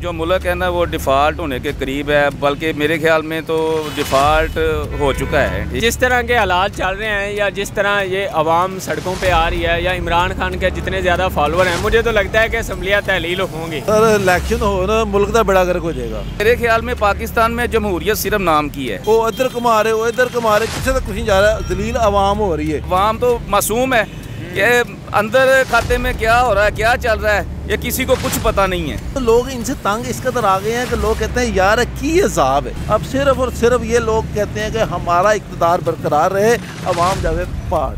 जो मुल्क है ना वो डिफ़ॉल्ट होने के करीब है, बल्कि मेरे ख्याल में तो डिफ़ॉल्ट हो चुका है। जिस तरह के हालात चल रहे हैं या जिस तरह ये अवाम सड़कों पे आ रही है या इमरान खान के जितने ज़्यादा फॉलोअर हैं, मुझे तो लगता है कि असम्बलियाँ तहलील होंगी। सर इलेक्शन हो ना मुल्क का बड़ा गर्क हो जाएगा। मेरे ख्याल में पाकिस्तान में जमहूरियत सिर्फ नाम की है। वो इधर कमा रहे, वो इधर कमा रहे, किसी तक कुछ नहीं जा रहा। दलील अवाम हो रही है। अवाम तो मासूम है कि अंदर खाते में क्या हो रहा है, क्या चल रहा है, ये किसी को कुछ पता नहीं है। तो लोग इनसे तंग इस कदर आ गए हैं कि लोग कहते हैं यार की हिसाब है। अब सिर्फ और सिर्फ ये लोग कहते हैं कि हमारा इक़्तिदार बरकरार रहे, अवाम जावे पहाड़।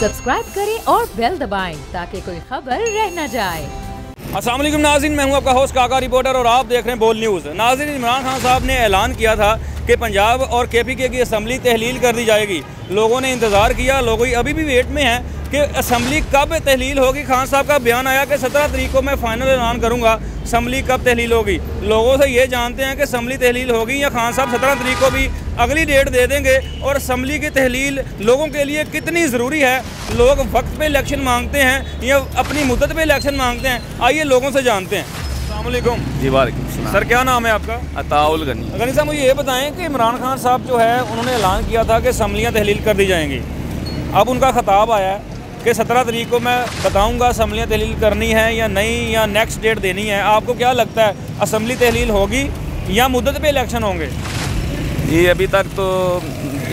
सब्सक्राइब करें और बेल दबाएं ताकि कोई खबर रह न जाए। अस्सलाम वालेकुम नाज़रीन, मैं हूं आपका होस्ट काका रिपोर्टर और आप देख रहे हैं बोल न्यूज़। नाज़रीन, इमरान खान साहब ने ऐलान किया था कि पंजाब और KPK की असम्बली तहलील कर दी जाएगी। लोगों ने इंतज़ार किया, लोग अभी भी वेट में हैं कि असम्बली कब तहलील होगी। खान साहब का बयान आया कि 17 तारीख को मैं फ़ाइनल ऐलान करूँगा असम्बली कब तहलील होगी। लोगों से ये जानते हैं कि असम्बली तहलील होगी या खान साहब 17 तारीख को भी अगली डेट दे देंगे। और असम्बली की तहलील लोगों के लिए कितनी ज़रूरी है, लोग वक्त पे इलेक्शन मांगते हैं या अपनी मुद्दत पे इलेक्शन मांगते हैं, आइए लोगों से जानते हैं। अस्सलाम वालेकुम। जी वालेकुम सलाम। सर क्या नाम है आपका? अताउल गनी। गनी साहब, मुझे ये बताएं कि इमरान खान साहब जो है उन्होंने ऐलान किया था कि असम्बलियाँ तहलील कर दी जाएंगी। अब उनका खिताब आया है कि 17 तारीख को मैं बताऊंगा असम्बलियाँ तहलील करनी है या नहीं, या नेक्स्ट डेट देनी है। आपको क्या लगता है, असम्बली तहलील होगी या मुद्दत पे इलेक्शन होंगे? जी अभी तक तो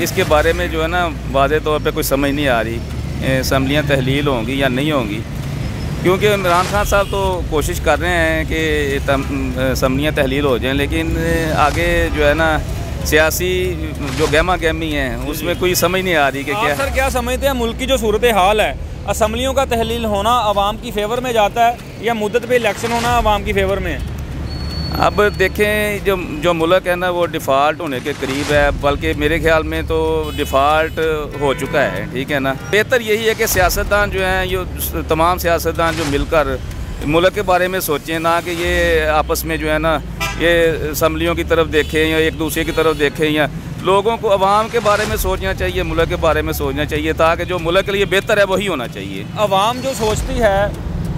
इसके बारे में जो है ना वाज़े तौर पे कोई समझ नहीं आ रही असम्बलियाँ तहलील होंगी या नहीं होंगी, क्योंकि इमरान खान साहब तो कोशिश कर रहे हैं कि असम्बलियाँ तहलील हो जाएं, लेकिन आगे जो है ना सियासी जो गहमा गहमी है उसमें कोई समझ नहीं आ रही कि क्या। सर क्या समझते हैं मुल्क की जो सूरत हाल है, असम्बलियों का तहलील होना अवाम की फेवर में जाता है या मुद्दत पे इलेक्शन होना अवाम की फेवर में है? अब देखें जो मुल्क है ना वो डिफ़ॉल्ट होने के करीब है, बल्कि मेरे ख्याल में तो डिफ़ॉल्ट हो चुका है। ठीक है ना, बेहतर यही है कि सियासतदान जो हैं, ये तमाम सियासतदान जो मिलकर मुल्क के बारे में सोचें, ना कि ये आपस में जो है ना ये असम्बलियों की तरफ देखें या एक दूसरे की तरफ देखें। या लोगों को अवाम के बारे में सोचना चाहिए, मुल्क के बारे में सोचना चाहिए, ताकि जो मुल्क के लिए बेहतर है वही होना चाहिए। अवाम जो सोचती है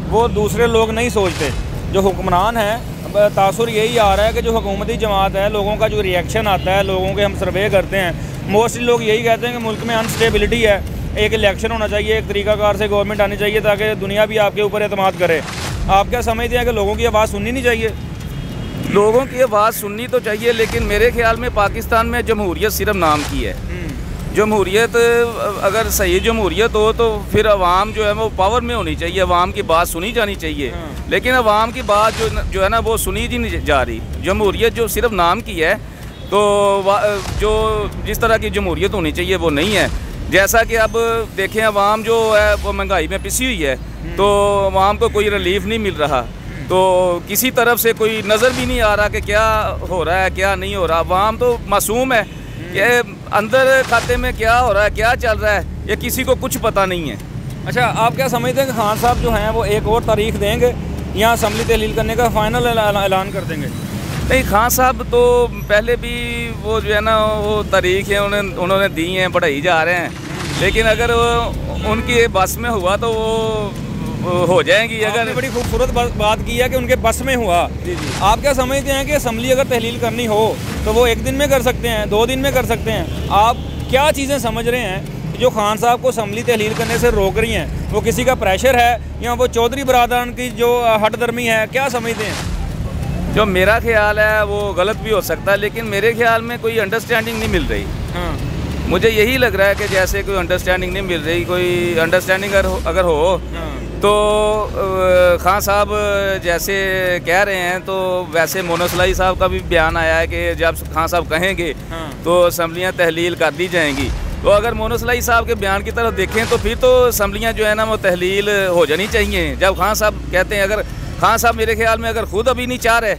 वो दूसरे लोग नहीं सोचते। जो हुक्मरान हैं, तासुर यही आ रहा है कि जो हुकूमती जमात है, लोगों का जो रिएक्शन आता है, लोगों के हम सर्वे करते हैं, मोस्टली लोग यही कहते हैं कि मुल्क में अनस्टेबिलिटी है, एक इलेक्शन होना चाहिए, एक तरीक़ाकार से गवर्नमेंट आनी चाहिए ताकि दुनिया भी आपके ऊपर एतमाद करे। आप क्या समझते हैं कि लोगों की आवाज़ सुननी नहीं चाहिए? लोगों की आवाज़ सुननी तो चाहिए, लेकिन मेरे ख्याल में पाकिस्तान में जमहूरियत सिर्फ नाम की है। जमहूरियत अगर सही जमहूरियत हो तो फिर अवाम जो है वो पावर में होनी चाहिए, अवाम की बात सुनी जानी चाहिए। लेकिन अवाम की बात जो है ना वो सुनी जी नहीं जा रही। जमहूरियत जो सिर्फ नाम की है, तो जो जिस तरह की जमहूरियत होनी चाहिए वो नहीं है। जैसा कि अब देखें, अवाम जो है वो महंगाई में पिसी हुई है, तो अवाम को कोई रिलीफ नहीं मिल रहा, तो किसी तरफ से कोई नज़र भी नहीं आ रहा कि क्या हो रहा है क्या नहीं हो रहा। अवाम तो मासूम है कि अंदर खाते में क्या हो रहा है, क्या चल रहा है, ये किसी को कुछ पता नहीं है। अच्छा, आप क्या समझते हैं कि खान साहब जो हैं वो एक और तारीख देंगे या असम्बली तहलील करने का फ़ाइनल ऐलान कर देंगे? नहीं, खान साहब तो पहले भी वो जो है ना वो तारीख है उन्होंने दी हैं, बढ़ाई जा रहे हैं, लेकिन अगर उनकी बस में हुआ तो वो हो जाएंगी। अगर बड़ी खूबसूरत बात की है कि उनके बस में हुआ। जी जी। आप क्या समझते हैं कि असम्बली अगर तहलील करनी हो तो वो एक दिन में कर सकते हैं, 2 दिन में कर सकते हैं? आप क्या चीज़ें समझ रहे हैं जो खान साहब को असम्बली तहलील करने से रोक रही हैं? वो किसी का प्रेशर है या वो चौधरी बरादरान की जो हट दर्मी है, क्या समझते हैं? जो मेरा ख्याल है वो गलत भी हो सकता है, लेकिन मेरे ख्याल में कोई अंडरस्टैंडिंग नहीं मिल रही। हाँ। मुझे यही लग रहा है कि जैसे कोई अंडरस्टैंडिंग नहीं मिल रही। कोई अंडरस्टैंडिंग अगर हो तो खान साहब जैसे कह रहे हैं, तो वैसे मोनसलाई साहब का भी बयान आया है कि जब खान साहब कहेंगे तो असम्बलियाँ तहलील कर दी जाएंगी। तो अगर मोनसलाई साहब के बयान की तरफ देखें तो फिर तो असम्बलियाँ जो है ना वो तहलील हो जानी चाहिए। जब खान साहब कहते हैं, अगर खान साहब मेरे ख्याल में अगर खुद अभी नहीं चाह रहे,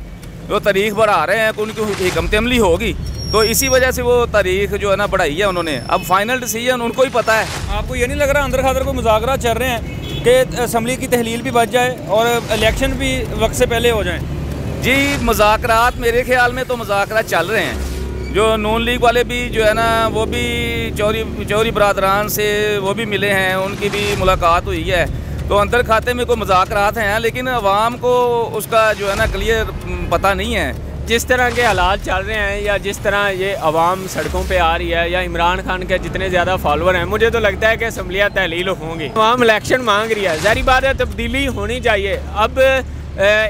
वो तारीख बढ़ा रहे हैं, तो उनकी हिकमत अमली होगी, तो इसी वजह से वो तारीख जो है ना बढ़ाई है उन्होंने। अब फाइनल डिसीजन उनको ही पता है। आपको ये नहीं लग रहा अंदर खातर कोई मुज़ाकरा चल रहे हैं कि असम्बली की तहलील भी बच जाए और इलेक्शन भी वक्त से पहले हो जाए? जी, मुज़ाकरात मेरे ख्याल में तो मुज़ाकरात चल रहे हैं। जो नून लीग वाले भी जो है ना वो भी चौधरी बरादरान से वो भी मिले हैं, उनकी भी मुलाकात हुई है। तो अंदर खाते में कोई मजाकरात हैं, लेकिन अवाम को उसका जो है ना क्लियर पता नहीं है। जिस तरह के हालात चल रहे हैं या जिस तरह ये अवाम सड़कों पे आ रही है या इमरान खान के जितने ज़्यादा फॉलोअर हैं, मुझे तो लगता है कि असम्बलियाँ तहलील होंगी। अवाम इलेक्शन मांग रही है, ज़ाहिर बात है तब्दीली होनी चाहिए। अब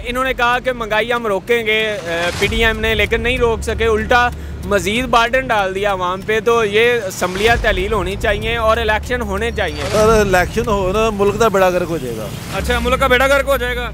इन्होंने कहा कि महंगाई हम रोकेंगे PDM ने, लेकिन नहीं रोक सके, उल्टा मज़ीद बार्डन डाल दिया अवाम पे। तो ये असम्बलियाँ तहलील होनी चाहिए और इलेक्शन होने चाहिए। अगर इलेक्शन हो ना मुल्क का बेड़ा गर्क हो जाएगा। अच्छा, मुल्क का बेड़ा गर्क हो जाएगा।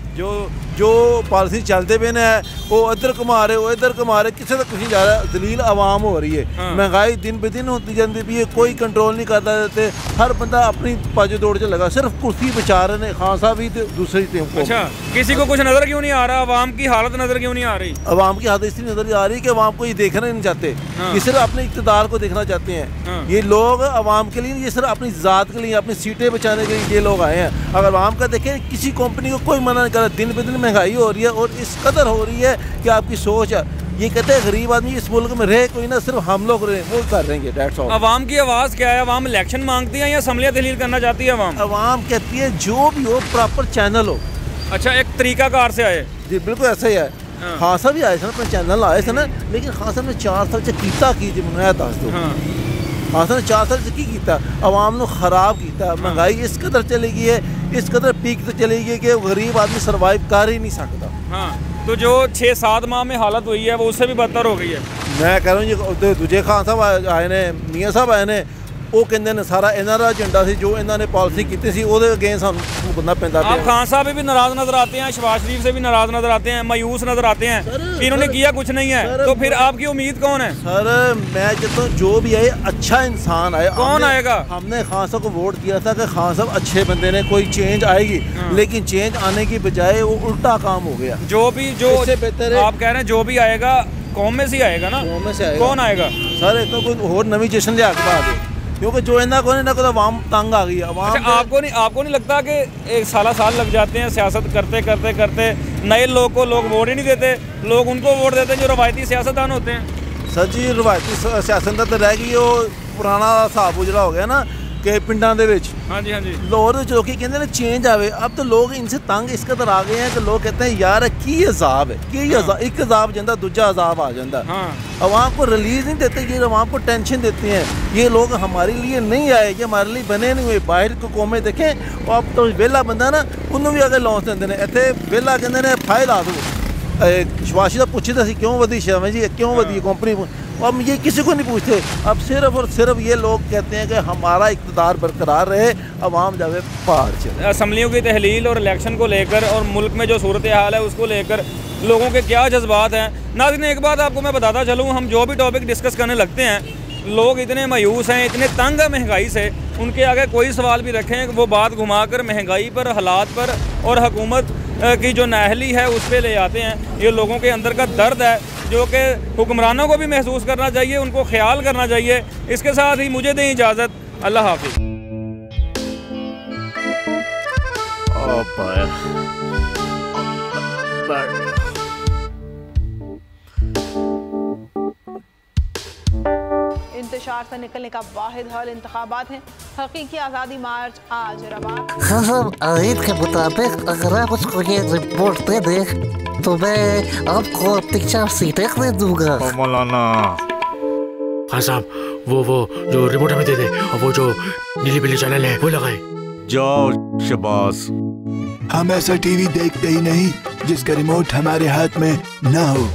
जो पॉलिसी चलते पे ना वो इधर कमा रहे, वो इधर कमा रहे, किसी तक कुछ नहीं जा रहा। दलील अवाम हो रही है। हाँ। महंगाई दिन ब दिन होती जाती भी है, कोई कंट्रोल नहीं करता देते। हर बंदा अपनी पाजो दौड़ से लगा, सिर्फ कुर्सी बचा रहे ने, खान साहब भी दूसरी टीम को। अच्छा, किसी को कुछ नजर क्यों नहीं आ रहा? अवाम की हालत नजर क्यों नहीं आ रही? अवाम की हालत इसलिए नजर आ रही है कि अवाम को ये देखना नहीं चाहते। हाँ। ये सिर्फ अपने इक़्तिदार को देखना चाहते हैं। हाँ। ये लोग अवाम के लिए, ये सिर्फ अपनी ज़ात के लिए, अपनी सीटें बचाने के लिए ये लोग आए हैं। अगर अवाम का देखें, किसी कंपनी को कोई मना नहीं कर रहा। दिन ब दिन महंगाई हो रही है और इस कदर हो रही है कि आपकी सोच है। ये कहते हैं गरीब आदमी इस मुल्क में रहे कोई ना, सिर्फ हम लोग रहे, वो कर रहे हैं। That's all. अवाम की आवाज़ क्या है? अवाम इलेक्शन मांगती है या असम्बलियाँ तहलील करना चाहती है? अवाम कहती है जो भी हो प्रॉपर चैनल हो। अच्छा, एक तरीकाकार से आए। जी बिल्कुल ऐसा ही है। हाँ। खान साहब भी आए थे ना, अपने चैनल आए थे ना, लेकिन खान साहब ने 4 साल से कीता की जी मैं दस दो। हाँ। खान साहब ने 4 साल से की कीता, अवाम ने खराब कीता। महंगाई इस कदर चली गई है, इस कदर पीक तक चली गई कि गरीब आदमी सर्वाइव कर ही नहीं सकता। हाँ, तो जो 6-7 माह में हालत हुई है वो उससे भी बदतर हो गई है। मैं कह रहा हूँ दूजे खान साहब आए ने, मियाँ साहब आए ने, वो कहते ने सारा इन्हों का एजेंडा सी, जो इन्होंने पॉलिसी की सी ਉਹਦੇ अगेंस्ट हम भुगतना पैंदा आप खान साहब भी नाराज नजर आते हैं, शहबाज शरीफ से भी नाराज नजर आते हैं, मायूस नजर आते हैं कि इन्होंने किया कुछ नहीं है। तो फिर आपकी उम्मीद कौन है? सर मैं कहता हूँ जो भी आए अच्छा इंसान आए। कौन आएगा? हमने खान साहब को वोट दिया था कि खान साहब अच्छे बंदे ने, कोई चेंज आएगी। लेकिन चेंज आने की बजाय वो उल्टा काम हो गया। जो इससे बेहतर है आप कह रहे हैं जो भी आएगा कौम में से ही आएगा ना? कौम में से आएगा। कौन आएगा? सर एक तो कोई और नवी जश्न लिया के बाद, क्योंकि जो इन्ना को ना अवाम तंग आ गई है। आपको नहीं लगता कि एक साल लग जाते हैं सियासत करते करते करते, नए लोग को लोग वोट ही नहीं देते, लोग उनको वोट देते हैं जो रवायती सियासतदान होते हैं? सर जी रवायती सियासत तो रह गई, वो पुराना हिसाब उजड़ा हो गया ना कि पिंडा दे विच। हाँ जी, हाँ जी। लाहौर लोग कहते हैं चेंज आवे। अब तो लोग इनसे तंग इस कदर आ गए हैं कि लोग कहते हैं यार की अजाब है, कि एक अजाब जाता दूजा अजाब आ जाता। हाँ। अवाम को रिलीज नहीं देते, ये अवाम को टेंशन देते हैं। ये लोग हमारे लिए नहीं आए, ये हमारे लिए बने नहीं हुए। बाहर को कौमें देखें, अब तो वेला बंदा ना उन्होंने भी अगर लॉन्च देते हैं, इतने वेला कहते हैं फाइल आ दो। शबाशी का पूछे तो क्यों वधी शर्मा जी, क्यों वधी कंपनी? अब ये किसी को नहीं पूछते। अब सिर्फ और सिर्फ ये लोग कहते हैं कि हमारा इक़्तिदार बरकरार रहे, अवाम जावे पार चले। असम्बलियों की तहलील और इलेक्शन को लेकर और मुल्क में जो सूरत हाल है उसको लेकर लोगों के क्या जज्बात हैं? नाज़रीन, एक बात आपको मैं बताता चलूँ, हम जो भी टॉपिक डिस्कस करने लगते हैं, लोग इतने मायूस हैं, इतने तंग है महंगाई से, उनके आगे कोई सवाल भी रखें वो बात घुमाकर महंगाई पर, हालात पर और हुकूमत की जो नाअहली है उस पर ले आते हैं। ये लोगों के अंदर का दर्द है जो कि हुक्मरानों को भी महसूस करना चाहिए, उनको ख्याल करना चाहिए। इसके साथ ही मुझे दें इजाज़त, अल्लाह हाफिज़। इंतशार से निकलने का वाहिद हल इंतखाबात हैं। हकीकी आज़ादी मार्च आज रवा। हाँ साहब, आयत के मुताबिक अगर आप उसको ये रिपोर्ट दे दें तो मैं आपको 3-4 सीटें खरीद दूंगा। मौलाना हाँ साहब, वो जो रिमोट हमें दे दे और वो जो नीली पीली चैनल है वो लगाए। जाओ शबाज, हम ऐसा टीवी देखते ही नहीं जिसका रिमोट हमारे हाथ में ना हो।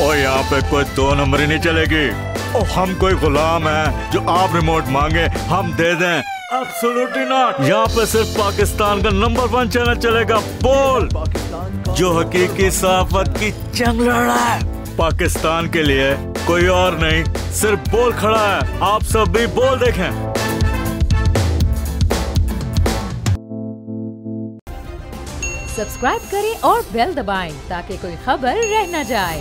और यहाँ पे कोई 2 नंबर ही नहीं चलेगी। और हम कोई गुलाम है जो आप रिमोट मांगे हम दे दें? Absolutely not. यहाँ पे सिर्फ पाकिस्तान का नंबर 1 चैनल चलेगा, बोल, जो हकीकी सहाफत की जंग लड़ रहा है। पाकिस्तान के लिए कोई और नहीं, सिर्फ बोल खड़ा है। आप सब भी बोल देखें। सब्सक्राइब करें और बेल दबाएं ताकि कोई खबर रह न जाए।